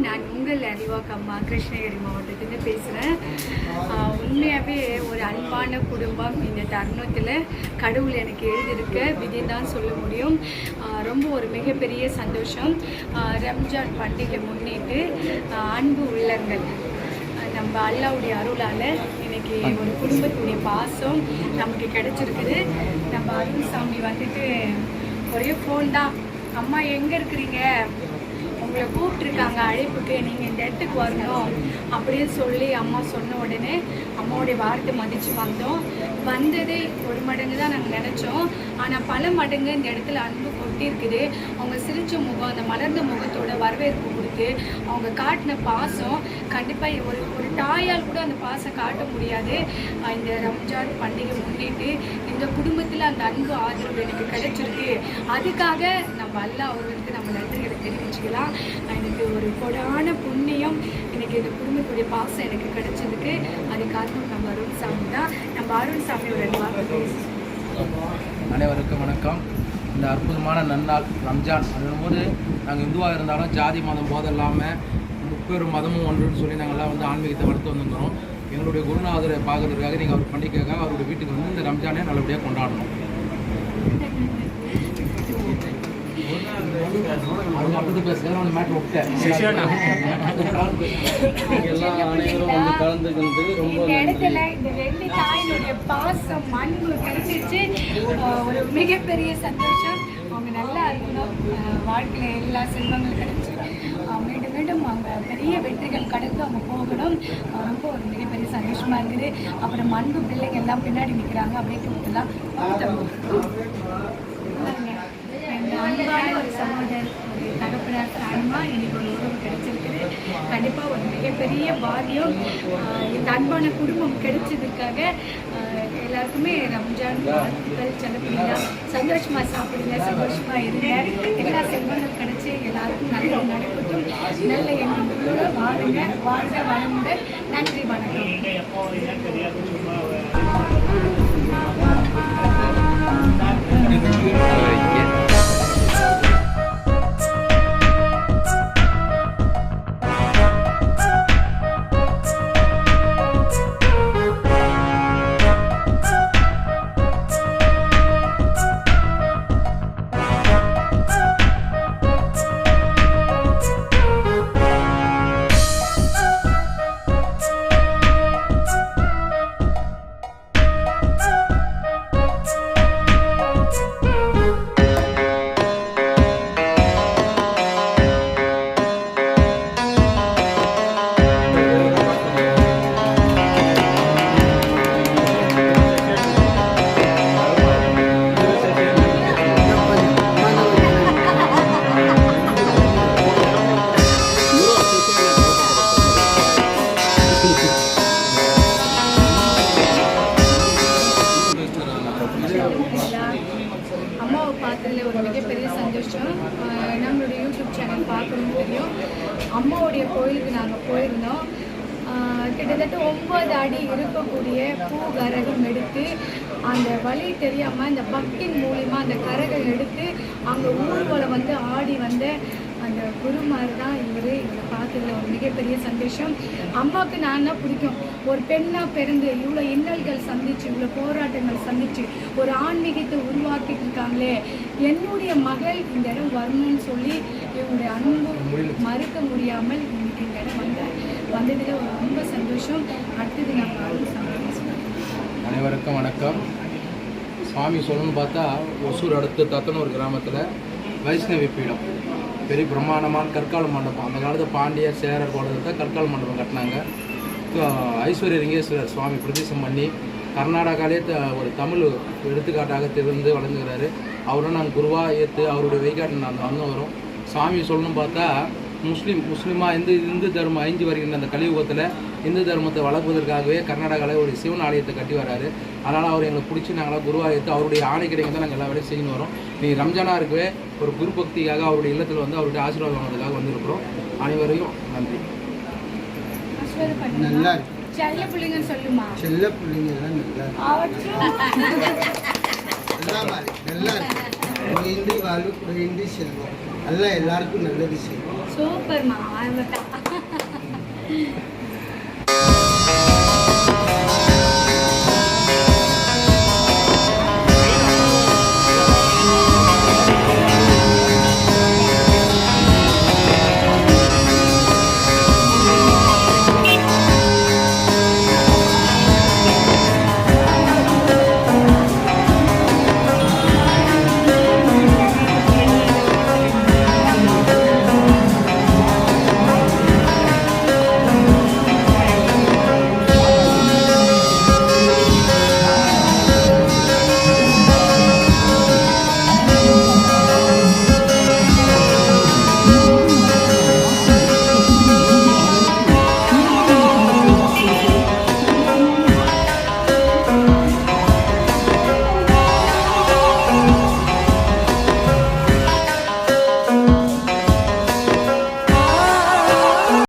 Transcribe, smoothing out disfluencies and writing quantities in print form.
நான் உங்கள் அறிவாக்கம்மா கிருஷ்ணகிரி மாவட்டத்துலேருந்து பேசுகிறேன். உண்மையாகவே ஒரு அன்பான குடும்பம் இந்த தருணத்தில் கடவுள் எனக்கு எழுதியிருக்க விதி தான் சொல்ல முடியும். ரொம்ப ஒரு மிகப்பெரிய சந்தோஷம். ரம்ஜான் பண்டிகை முன்னிட்டு அன்பு உள்ளங்கள் நம்ம அல்லாவுடைய அருளால் இன்னைக்கு ஒரு குடும்பத்துடைய பாசம் நமக்கு கிடைச்சிருக்குது. நம்ம அருள்சாமி வந்துட்டு ஒரே ஃபோன் தான், அம்மா எங்கே இருக்கிறீங்க, உங்களை கூப்பிட்ருக்காங்க அழைப்புக்கு, நீங்கள் இந்த இடத்துக்கு வரணும் அப்படின்னு சொல்லி அம்மா சொன்ன உடனே அம்மாவுடைய வார்த்தை மதித்து வந்தோம். வந்ததே ஒரு மடங்கு தான் நாங்கள் நினச்சோம். ஆனால் பல மடங்கு இந்த இடத்துல அன்பு கொட்டியிருக்குது. அவங்க சிரிச்ச முகம், அந்த மலர்ந்த முகத்தோட வரவேற்பு கொடுத்து அவங்க காட்டின பாசம் கண்டிப்பாக ஒரு தாயால் கூட அந்த பாசம் காட்ட முடியாது. இந்த ரம்ஜான் பண்டிகை முன்னிட்டு இந்த குடும்பத்தில் அந்த அன்பு ஆதரவு எனக்கு கிடைச்சிருக்கு. அதுக்காக நம்ம அல்லாஹ் அவர்களுக்கு நம்ம நன்றிகளை தெரிவிச்சுக்கலாம். எனக்கு ஒரு கொடான புண்ணியம், எனக்கு இந்த குடும்பத்துடைய பாசம் எனக்கு கிடைச்சதுக்கு அது காரணம் நம்ம அருள்சாமி தான். நம்ம அருள்சாமி ஒரு வார்த்தை. அனைவருக்கும் வணக்கம். இந்த அற்புதமான நன்னாள் ரம்ஜான் அதும்போது நாங்கள் இந்துவாக இருந்தாலும் ஜாதி மதம் போது இல்லாமல் முப்பெரும் மதமும் ஒன்றுன்னு சொல்லி நாங்கள்லாம் வந்து ஆன்மீகத்தை வளர்த்து வந்துருக்கிறோம். எங்களுடைய குருநாதரை பார்க்கறதுக்காக நீங்கள் அவர் பண்டிகைக்காக அவருடைய வீட்டுக்கு வந்து இந்த ரம்ஜானே நல்லபடியாக கொண்டாடணும். ஒரு மிகப்பெரிய சந்தோஷம். அவங்க நல்லா இருக்கணும், வாழ்க்கையில எல்லா செல்வங்களும் கிடைச்சி மீண்டும் மீண்டும் அவங்க பெரிய வெற்றிகள் கடந்து அவங்க போகணும். ரொம்ப ஒரு மிகப்பெரிய சந்தோஷமா இருக்குது. அப்புறம் அன்பு பிள்ளைங்க எல்லாம் பின்னாடி நிற்கிறாங்க அப்படின்ட்டுலாம் அன்பான ஒரு சகோதரர், ஒரு தகப்பனார் தாயமா எனக்கு ஒரு உறவு கிடைச்சிருக்குது. கண்டிப்பாக ஒரு மிகப்பெரிய பாக்கியம். இந்த அன்பான குடும்பம் கிடைச்சதுக்காக எல்லாருக்குமே ரம்ஜான் வாழ்த்துக்கள். செல்லப்பிள்ளைங்க சந்தோஷமாக சாப்பிடுங்க, சந்தோஷமாக இருங்க, எல்லா செல்வங்கள் கிடைச்சி எல்லாருக்கும் நல்ல நடக்கட்டும். நல்ல எண்ணங்களோட வாழுங்க, வாழ்க வளமுடன். நன்றி, வணக்கம். அம்மாவை பார்த்ததுல ஒரு மிகப்பெரிய சந்தோஷம். நம்மளுடைய யூடியூப் சேனல் பார்க்கணும்னு தெரியும். அம்மாவுடைய கோயிலுக்கு நாங்கள் போயிருந்தோம். கிட்டத்தட்ட 9 அடி இருக்கக்கூடிய பூ கரகம் எடுத்து அந்த வழி தெரியாமல் அந்த பக்தின் மூலிமா அந்த கரகம் எடுத்து அங்கே ஊர்வலம் வந்து ஆடி வந்த அந்த குருமார் தான் இவரை பார்த்ததில் ஒரு மிகப்பெரிய சந்தோஷம். அம்மாவுக்கு நான் தான் பிடிக்கும். ஒரு பெண்ணாக பிறந்து இவ்வளோ இன்னல்கள் சந்திச்சு, இவ்வளோ போராட்டங்கள் சந்திச்சு ஒரு ஆன்மீகத்தை உருவாக்கிட்டு இருக்காங்களே, என்னுடைய மகள் இந்த இடம் வரணும்னு சொல்லி இவங்களுடைய அன்பு மறுக்க முடியாமல் இன்னைக்கு இந்த இடம் வந்ததில் ஒரு ரொம்ப சந்தோஷம். அடுத்தது நாங்கள் அருள்சாமி. அனைவருக்கும் வணக்கம். சுவாமி சொல்லணும்னு பார்த்தா ஒசூர் அடுத்து தத்தனூர் கிராமத்தில் வைஷ்ணவி பீடம், பெரிய பிரம்மாண்டமான கற்கால மண்டபம். அந்த காலத்தில் பாண்டிய சேரர் கோலத்தை கற்கால மண்டபம் கட்டினாங்க. ஐஸ்வர்ய லிங்கேஸ்வரர் சுவாமி பிரதிஷ்டம் பண்ணி கர்நாடகாலே ஒரு தமிழ் எடுத்துக்காட்டாக திறந்து வழங்குகிறாரு. அவரும் நாங்கள் குருவாக ஏற்று அவருடைய வழிகாட்டு நாங்கள் வந்து வரோம். சாமி சொல்லணும்னு பார்த்தா முஸ்லீமாக இந்து தர்மம் அழிஞ்சு வருகின்ற அந்த கலியுகத்தில் இந்து தர்மத்தை வளர்ப்பதற்காகவே கர்நாடகாவில் ஒரு சிவன் ஆலயத்தை கட்டி வராரு. அதனால் அவர் எங்களை பிடிச்சி நாங்களாம் குருவாக ஏற்று அவருடைய ஆணை கிடைக்க தான் நாங்கள் எல்லா வேலையும் செய்யணும் வரோம். நீங்கள் ரம்ஜானாக இருக்கவே ஒரு குரு பக்திக்காக அவருடைய இல்லத்தில் வந்து அவருடைய ஆசீர்வாதம் வாங்குறதுக்காக வந்திருக்கிறோம். அனைவரையும் நன்றி. நல்லா செல்ல பிள்ளைங்கன்னு சொல்லுமா? செல்ல பிள்ளைங்க எல்லாம் நல்லா இன்றி வாழ்வு குறையின்றி செல்வம் எல்லாம் எல்லாருக்கும் நல்லது செய்யும். சூப்பர்மா. தான்